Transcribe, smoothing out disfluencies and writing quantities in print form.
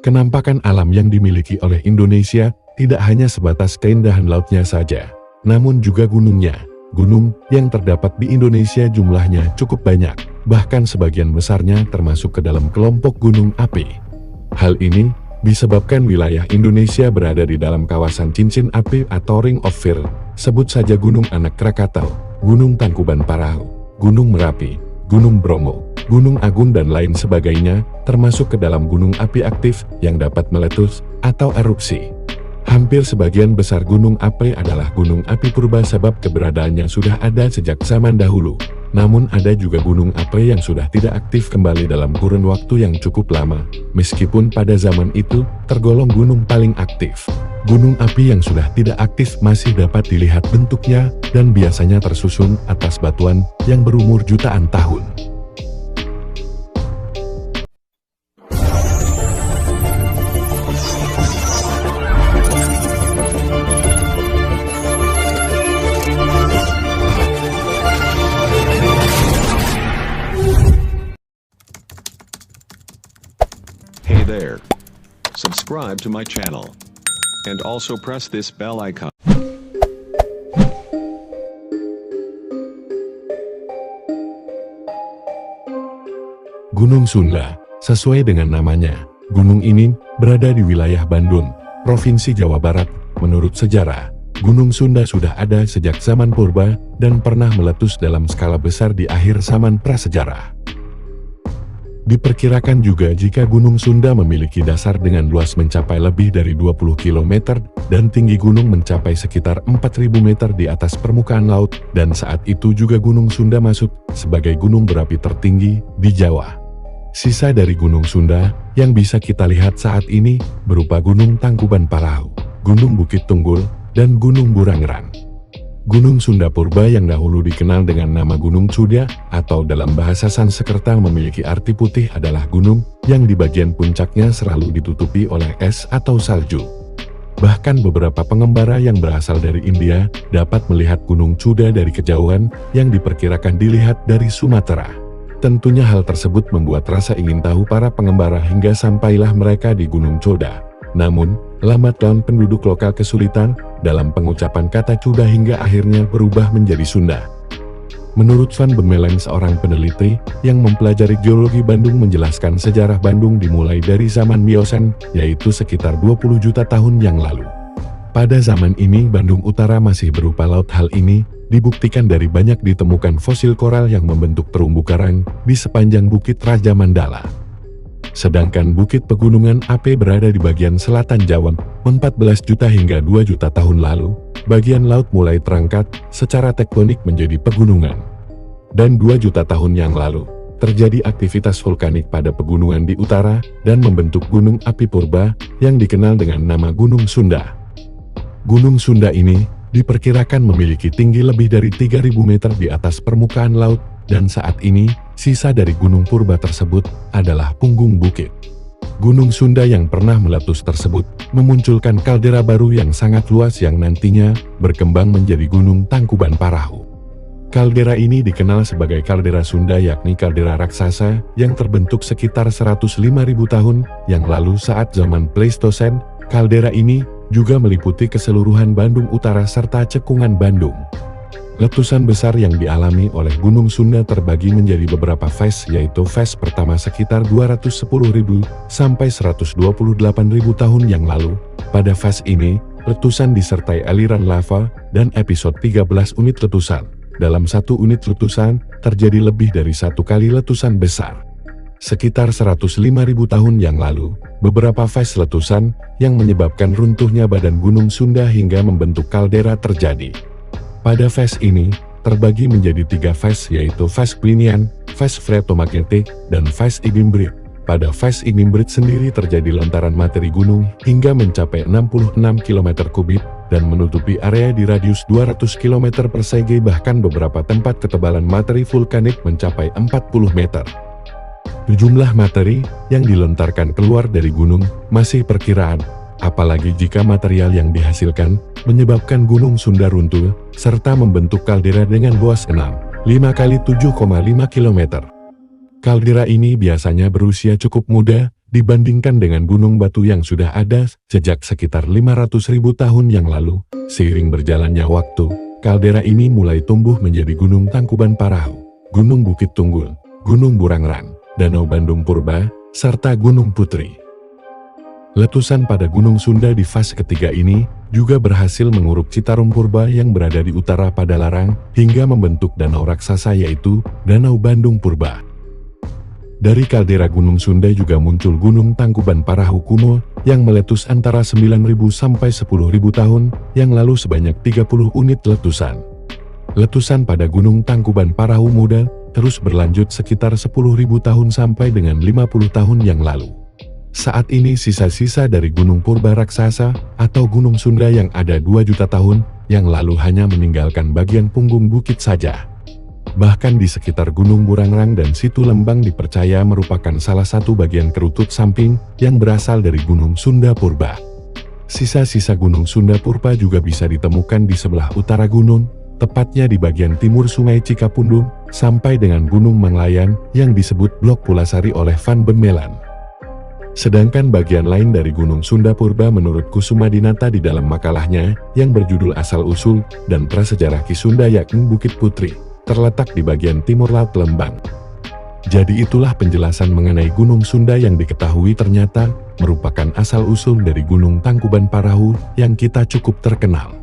Kenampakan alam yang dimiliki oleh Indonesia tidak hanya sebatas keindahan lautnya saja, namun juga gunungnya. Gunung yang terdapat di Indonesia jumlahnya cukup banyak, bahkan sebagian besarnya termasuk ke dalam kelompok gunung api. Hal ini disebabkan wilayah Indonesia berada di dalam kawasan cincin api atau Ring of Fire. Sebut saja Gunung Anak Krakatau, Gunung Tangkuban Parahu, Gunung Merapi, Gunung Bromo, Gunung Agung dan lain sebagainya, termasuk ke dalam gunung api aktif yang dapat meletus atau erupsi. Hampir sebagian besar gunung api adalah gunung api purba sebab keberadaannya sudah ada sejak zaman dahulu. Namun ada juga gunung api yang sudah tidak aktif kembali dalam kurun waktu yang cukup lama, meskipun pada zaman itu tergolong gunung paling aktif. Gunung api yang sudah tidak aktif masih dapat dilihat bentuknya dan biasanya tersusun atas batuan yang berumur jutaan tahun. Hey there. Subscribe to my channel. And also press this bell icon. Gunung Sunda, sesuai dengan namanya, gunung ini berada di wilayah Bandung, Provinsi Jawa Barat. Menurut sejarah, Gunung Sunda sudah ada sejak zaman purba dan pernah meletus dalam skala besar di akhir zaman prasejarah. Diperkirakan juga jika Gunung Sunda memiliki dasar dengan luas mencapai lebih dari 20 km dan tinggi gunung mencapai sekitar 4.000 meter di atas permukaan laut, dan saat itu juga Gunung Sunda masuk sebagai gunung berapi tertinggi di Jawa. Sisa dari Gunung Sunda yang bisa kita lihat saat ini berupa Gunung Tangkuban Parahu, Gunung Bukit Tunggul, dan Gunung Burangrang. Gunung Sunda Purba yang dahulu dikenal dengan nama Gunung Suda atau dalam bahasa Sanskerta memiliki arti putih adalah gunung yang di bagian puncaknya selalu ditutupi oleh es atau salju. Bahkan beberapa pengembara yang berasal dari India dapat melihat Gunung Suda dari kejauhan yang diperkirakan dilihat dari Sumatera. Tentunya hal tersebut membuat rasa ingin tahu para pengembara hingga sampailah mereka di Gunung Suda. Namun, lambat laun penduduk lokal kesulitan dalam pengucapan kata Suda hingga akhirnya berubah menjadi Sunda. Menurut Van Bemeleng, seorang peneliti yang mempelajari geologi Bandung, menjelaskan sejarah Bandung dimulai dari zaman Miosen, yaitu sekitar 20 juta tahun yang lalu. Pada zaman ini Bandung Utara masih berupa laut. Hal ini dibuktikan dari banyak ditemukan fosil koral yang membentuk terumbu karang di sepanjang Bukit Raja Mandala. Sedangkan Bukit Pegunungan Ape berada di bagian selatan Jawa. 14 juta hingga 2 juta tahun lalu, bagian laut mulai terangkat secara tektonik menjadi pegunungan. Dan 2 juta tahun yang lalu, terjadi aktivitas vulkanik pada pegunungan di utara dan membentuk gunung api purba yang dikenal dengan nama Gunung Sunda. Gunung Sunda ini diperkirakan memiliki tinggi lebih dari 3.000 meter di atas permukaan laut, dan saat ini sisa dari gunung purba tersebut adalah punggung bukit. Gunung Sunda yang pernah meletus tersebut memunculkan kaldera baru yang sangat luas yang nantinya berkembang menjadi Gunung Tangkuban Parahu. Kaldera ini dikenal sebagai kaldera Sunda, yakni kaldera raksasa yang terbentuk sekitar 105.000 tahun yang lalu saat zaman Pleistosen. Kaldera ini juga meliputi keseluruhan Bandung Utara serta cekungan Bandung. Letusan besar yang dialami oleh Gunung Sunda terbagi menjadi beberapa fase, yaitu fase pertama sekitar 210.000 sampai 128.000 tahun yang lalu. Pada fase ini, letusan disertai aliran lava dan episode 13 unit letusan. Dalam satu unit letusan, terjadi lebih dari satu kali letusan besar. Sekitar 105.000 tahun yang lalu, beberapa fase letusan yang menyebabkan runtuhnya badan Gunung Sunda hingga membentuk kaldera terjadi. Pada fase ini, terbagi menjadi 3 fase, yaitu fase Plinian, fase Freatomagnetic, dan fase Ignimbrite. Pada fase Ignimbrite sendiri terjadi lontaran materi gunung hingga mencapai 66 km kubik dan menutupi area di radius 200 km persegi, bahkan beberapa tempat ketebalan materi vulkanik mencapai 40 meter. Jumlah materi yang dilontarkan keluar dari gunung masih perkiraan, apalagi jika material yang dihasilkan menyebabkan Gunung Sunda runtuh, serta membentuk kaldera dengan luas 5 kali 7,5 km. Kaldera ini biasanya berusia cukup muda, Dibandingkan dengan gunung batu yang sudah ada sejak sekitar 500.000 tahun yang lalu, seiring berjalannya waktu, kaldera ini mulai tumbuh menjadi Gunung Tangkuban Parahu, Gunung Bukit Tunggul, Gunung Burangrang, Danau Bandung Purba, serta Gunung Putri. Letusan pada Gunung Sunda di fase ketiga ini juga berhasil menguruk Citarum Purba yang berada di utara Padalarang hingga membentuk danau raksasa yaitu Danau Bandung Purba. Dari kaldera Gunung Sunda juga muncul Gunung Tangkuban Parahu kuno yang meletus antara 9.000 sampai 10.000 tahun yang lalu sebanyak 30 unit letusan. Letusan pada Gunung Tangkuban Parahu muda terus berlanjut sekitar 10.000 tahun sampai dengan 50 tahun yang lalu. Saat ini sisa-sisa dari Gunung Purba raksasa atau Gunung Sunda yang ada 2 juta tahun yang lalu hanya meninggalkan bagian punggung bukit saja. Bahkan di sekitar Gunung Burangrang dan Situ Lembang dipercaya merupakan salah satu bagian kerutut samping yang berasal dari Gunung Sunda Purba. Sisa-sisa Gunung Sunda Purba juga bisa ditemukan di sebelah utara gunung, tepatnya di bagian timur Sungai Cikapundung, sampai dengan Gunung Manglayan yang disebut Blok Pulasari oleh Van Bemelan. Sedangkan bagian lain dari Gunung Sunda Purba menurut Kusumadinata di dalam makalahnya yang berjudul Asal-Usul dan Prasejarah Ki Sunda yakni Bukit Putri, terletak di bagian timur Laut Lembang. Jadi itulah penjelasan mengenai Gunung Sunda yang diketahui ternyata merupakan asal-usul dari Gunung Tangkuban Parahu yang kita cukup terkenal.